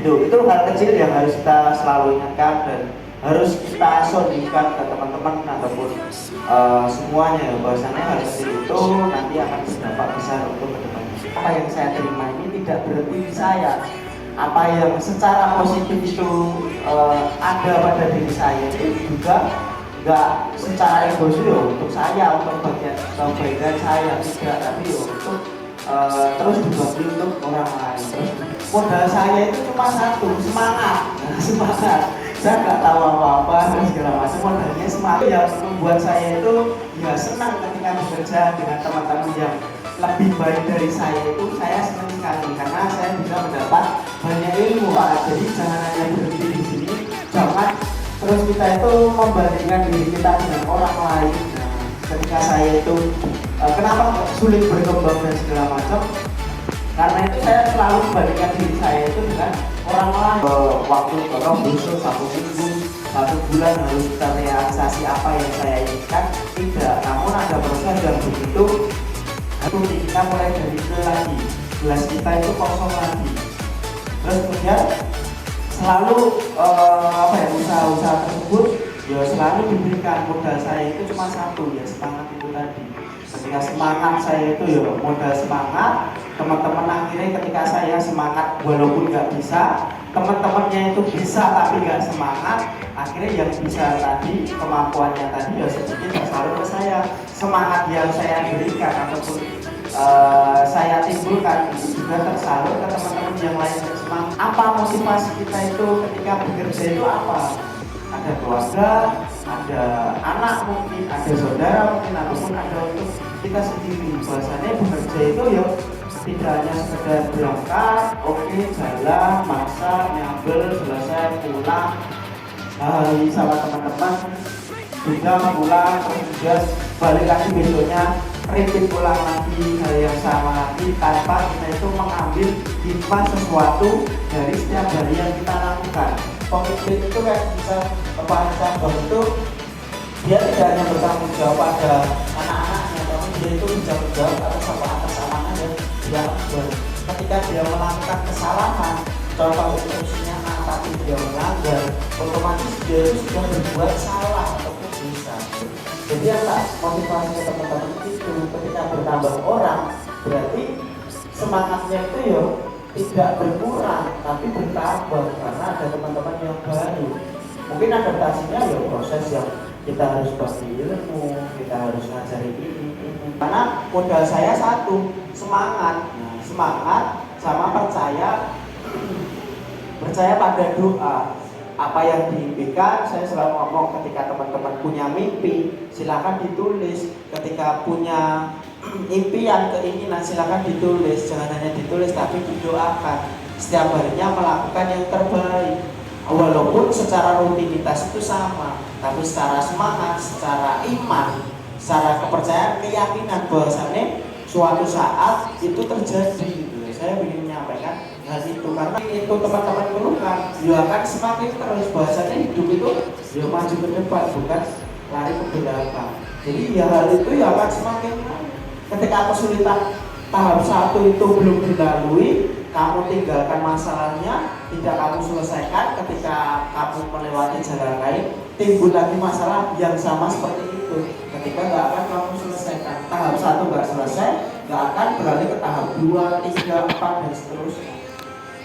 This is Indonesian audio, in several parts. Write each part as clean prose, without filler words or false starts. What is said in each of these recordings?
Itu hal kecil yang harus kita selalu ingatkan dan harus kita sodikan ke teman-teman ataupun semuanya ya, bahwasannya hal kecil itu nanti akan berdampak besar untuk kedepannya. Apa yang saya terima ini tidak berhenti di saya. Apa yang secara positif itu ada pada diri saya itu juga nggak secara egois ya untuk saya, untuk bagian kebaikan saya tidak, tapi ya untuk terus dibagi untuk orang lain. Terus modal saya itu cuma satu, semangat. Nah, semangat. Saya nggak tahu apa-apa dan segala macam, modalnya semangat yang membuat saya itu ya senang ketika bekerja dengan teman-teman yang lebih baik dari saya. Itu saya senang sekali karena saya bisa mendapat banyak ilmu, Pak. Jadi jangan hanya berhenti di sini, jangan terus kita itu membandingkan diri kita dengan orang lain. Nah, ketika saya itu kenapa sulit berkembang dan segala macam, karena itu saya selalu membandingkan diri saya itu dengan orang lain. Waktu kalau besok 1 minggu, 1 bulan harus kita realisasi apa yang saya inginkan, tidak. Namun ada proses yang begitu, kita mulai dari nol lagi, gelas kita itu kosong lagi. Terus kemudian selalu usaha-usaha tersebut ya selalu diberikan. Modal saya itu cuma satu, ya semangat itu tadi. Ketika semangat saya itu ya modal semangat, teman-teman akhirnya ketika saya semangat walaupun nggak bisa, teman-temannya itu bisa tapi nggak semangat, akhirnya yang bisa tadi kemampuannya tadi ya sedikit tersalur ke saya. Semangat yang saya berikan ataupun saya timbulkan itu juga tersalur ke teman-teman yang lain yang semangat. Apa motivasi kita itu ketika bekerja itu apa? Ada keluarga, ada anak mungkin, ada saudara mungkin, ataupun ada untuk kita sendiri. Bahwasannya bekerja itu ya tidak hanya sekedar berangkat, oke, jalan, masak, nyambel, selesai, pulang, sama teman-teman, juga pulang, terus juga balik lagi besoknya, repeat pulang lagi hal yang sama lagi, tanpa kita itu mengambil hikmah sesuatu dari setiap hari yang kita lakukan. Komitmen itu kayak bisa cabang itu dia tidak hanya bertanggung jawab pada anak-anaknya, tapi dia itu bisa berjawab atas amanah dan dia ketika dia melakukan kesalahan, contoh instruksinya A tapi dia melanggar, otomatis dia itu sudah berbuat salah ataupun dosa. Jadi apa motivasi teman-teman itu ketika bertambah orang berarti semangatnya itu ya tidak berkurang tapi bertambah karena ada teman-teman yang baru. Mungkin adaptasinya ya proses yang kita harus bagi ilmu, kita harus ngajari ini. Karena modal saya satu, semangat. Nah, semangat sama percaya pada doa. Apa yang diimpikan, saya selalu ngomong ketika teman-teman punya mimpi, silakan ditulis. Ketika punya impian, keinginan, silakan ditulis. Jangan hanya ditulis tapi didoakan. Setiap harinya melakukan yang terbaik. Walaupun secara rutinitas itu sama, tapi secara semangat, secara iman, secara kepercayaan, keyakinan bahwasannya suatu saat itu terjadi. Saya ingin menyampaikan hal itu karena itu teman-teman keluhkan, ya akan semakin terus bahwasannya hidup itu ya maju ke depan bukan lari ke belakang. Jadi ya hal itu ya akan semakin ketika kesulitan tahap 1 itu belum dilalui, kamu tinggalkan masalahnya, tidak kamu selesaikan. Ketika kamu melewati jalan lain, timbul lagi masalah yang sama seperti itu. Ketika nggak akan kamu selesaikan tahap 1 nggak selesai, nggak akan beralih ke tahap 2, 3, 4 dan seterusnya.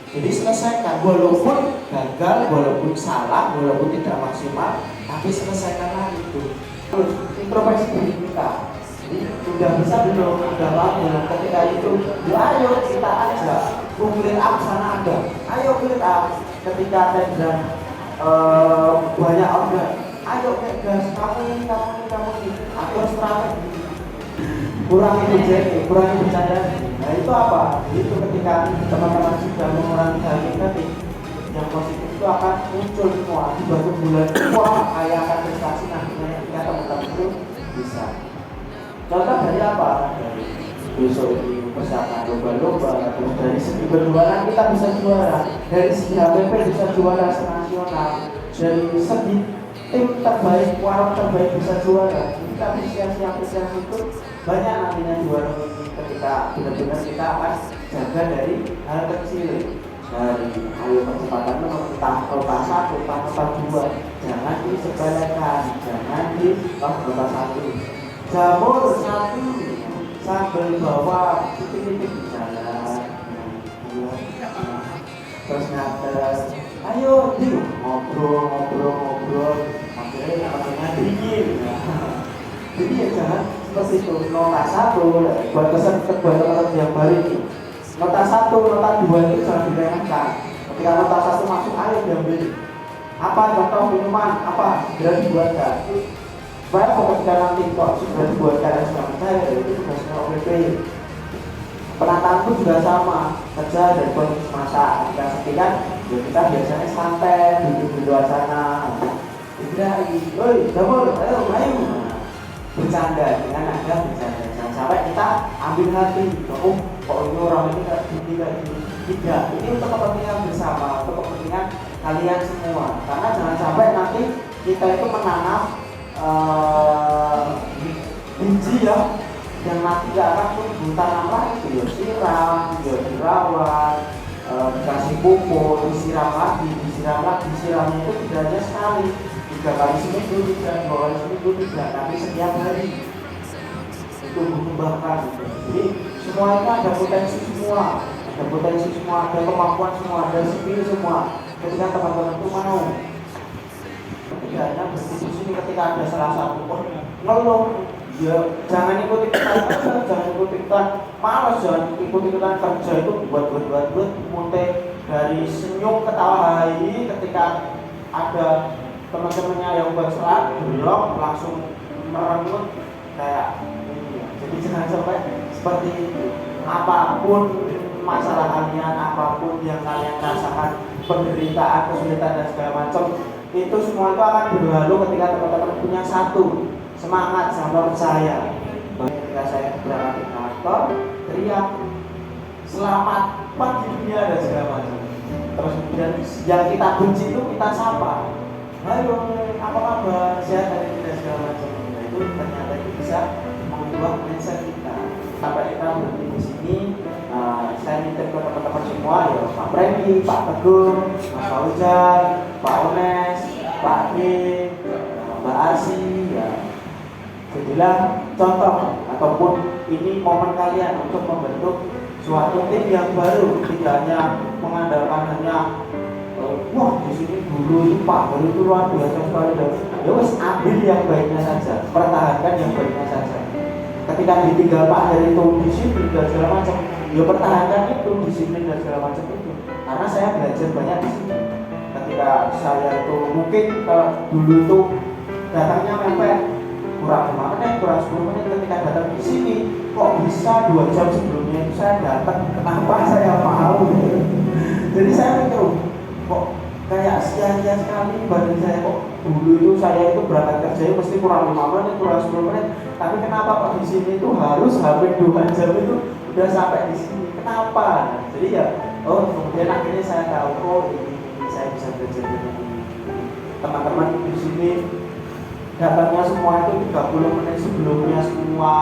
Jadi selesaikan, walaupun gagal, walaupun salah, walaupun tidak maksimal, tapi selesaikanlah itu. Terus introspeksi diri kita. Sudah bisa belum, udah lama ketika itu ya ayo kita aja clear up sana ada, ayo clear up ketika tender banyak order, ayo gas kamu ini atur strategi, kurangi budget, kurangi bercanda. Nah itu apa? Itu ketika teman-teman sudah mengurangi hal negatif, yang positif itu akan muncul semua di batu bulan semua kayak akan prestasi nantinya ketika teman-teman itu bisa. Contoh dari apa? Dari besok ini persiapan lomba-lomba, terus dari segi berjualan kita bisa juara, dari segi HPP bisa juara senasional, dari segi tim terbaik, warung terbaik bisa juara. Kita apresiasi itu banyak nantinya juara ini ketika benar-benar kita akan jaga dari hal kecil. dari ayo percepatan entah nota 1, entah nota 2, jangan disepelekan, jangan di nota 1. Jamur 1 sambil bawa titik-titik di jalan, terus ngater, ayo yuk ngobrol, akhirnya namanya dingin. Jadi ya jangan seperti itu. Nota 1 buat teman-teman yang baru ini, nota 1, nota 2 itu jangan diremehkan. Ketika nota 1 masuk, ayo diambil. Apa contoh minuman, apa segera dibuatkan. Supaya ketika nanti kok sudah dibuatkan dan segala macam, itu tugasnya OPP. Penataan pun juga sama, kerja dan proses masak. Jika sekian, ya kita biasanya santai, duduk di luar sana. Tidak, oi, jamur, ayo. Bercanda dengan ada bercanda. Jangan sampai kita ambil hati, kok ini orang ini kayak gini. Tidak, ini untuk kepentingan bersama, untuk kepentingan kalian semua. Karena jangan sampai nanti kita itu menanam biji ya, yang nanti gak akan tumbuh. Tanam lagi, ya siram, ya dirawat, dikasih pupuk, disiram lagi. Siramnya itu tidak hanya sekali, 3 kali seminggu, 2 kali seminggu, tapi setiap hari itu berkembangkan. Jadi semua itu ada potensi semua, ada kemampuan semua, ada skill semua. Ketika teman-teman itu mau, ketika hanya berdiskusi, ketika ada salah satu ngeluh, ya jangan ikut-ikutan, malas, jangan ikut-ikutan kerja itu buat muntah dari senyum ketawa hai. Ketika ada teman-temannya yang buat selat, belum langsung merengut kayak ini. Jadi jangan sampai seperti itu. Apapun masalah kalian, apapun yang kalian rasakan, penderitaan, kesulitan dan segala macam, itu semua itu akan berlalu ketika teman-teman punya satu semangat sama percaya. Ketika saya berangkat ke kantor, teriak selamat pagi dunia dan segala macam. Terus kemudian yang kita benci itu kita sapa, halo, apa kabar, sehat hari ini dan segala macam. Nah, itu ternyata itu bisa mengubah mindset kita. Sampai kita berhenti di sini, saya nitip ke teman-teman semua, ya Pak Premi, Pak Teguh, Mas Fauzan, Pak Ones, Pak D, Mbak Arsi, ya. Jadilah contoh ataupun ini momen kalian untuk membentuk suatu tim yang baru, tidak hanya mengandalkan hanya wah di sini dulu itu Pak Baru itu luar biasa sekali. Ya wes, ambil yang baiknya saja, pertahankan yang baiknya saja. Ketika ditinggal Pak Heri itu disiplin dan segala macam, ya pertahankan itu disiplin dan segala macam itu. Karena saya belajar banyak di sini. Ketika saya itu mungkin kalau dulu itu datangnya mepet, kurang 5 menit, kurang 10 menit, ketika datang di sini kok bisa 2 jam sebelumnya itu saya datang, kenapa saya mau? Jadi saya mikir, kok kayak sia-sia sekali badan saya, kok dulu itu saya itu berangkat kerja itu mesti kurang 5 menit, kurang 10 menit, tapi kenapa kok di sini itu harus hampir 2 jam itu udah sampai di sini, kenapa? Nah, jadi ya, kemudian akhirnya saya tahu, ini saya bisa belajar ini. Teman-teman di sini datangnya semua itu 30 menit sebelumnya semua,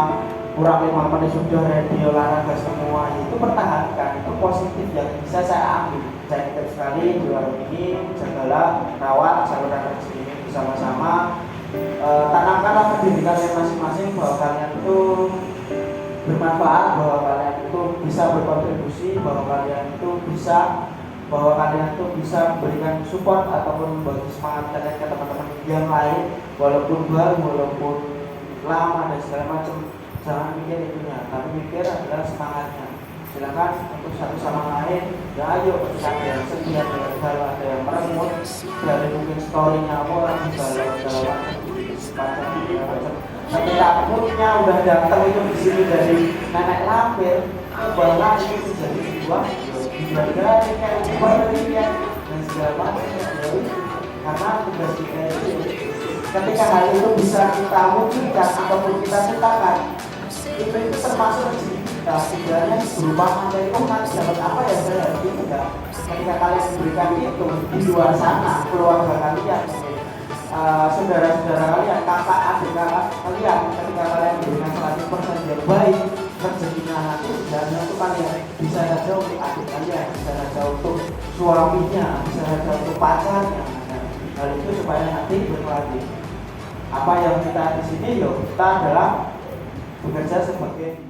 kurang 5 menit sudah ready olahraga semua. Itu pertahankan, itu positif yang bisa saya ambil. Saya titip sekali di warung ini, jagalah, rawat saluran rezeki ini bersama-sama. Tanamkanlah pendidikan yang masing-masing bahwa kalian itu bermanfaat, bahwa kalian itu bisa berkontribusi, bahwa kalian itu bisa memberikan support ataupun membagi semangat kalian ke teman-teman yang lain, walaupun baru, walaupun lama dan segala macam. Jangan mikir itunya, tapi mikir adalah semangatnya. Silakan untuk satu sama lain, ya ayo, ketika ada yang sedih, ada yang galau, ada yang merengut, dari mungkin story-nya orang galau segala macam. Ketika moodnya udah datang itu di sini dari nenek lampir, ubahlah itu menjadi sebuah dari kayak ubah dari dan segala macam. Karena tugas kita itu, ketika hal itu bisa kita wujudkan ataupun kita ciptakan, itu termasuk rezeki kita. Sebenarnya berupa materi, nanti dapat apa ya saya itu tidak. Ketika kalian memberikan itu di luar sana, keluarga kalian, saudara-saudara kalian, kakak adik kakak kalian, ketika kalian memberikan 100% yang baik, rezekinya nanti jangan itu kan ya bisa saja untuk adik kalian, bisa saja untuk suaminya, bisa saja untuk pacarnya. Nah, hal itu supaya nanti berlanjut. Apa yang kita di sini, kita adalah bekerja sebagai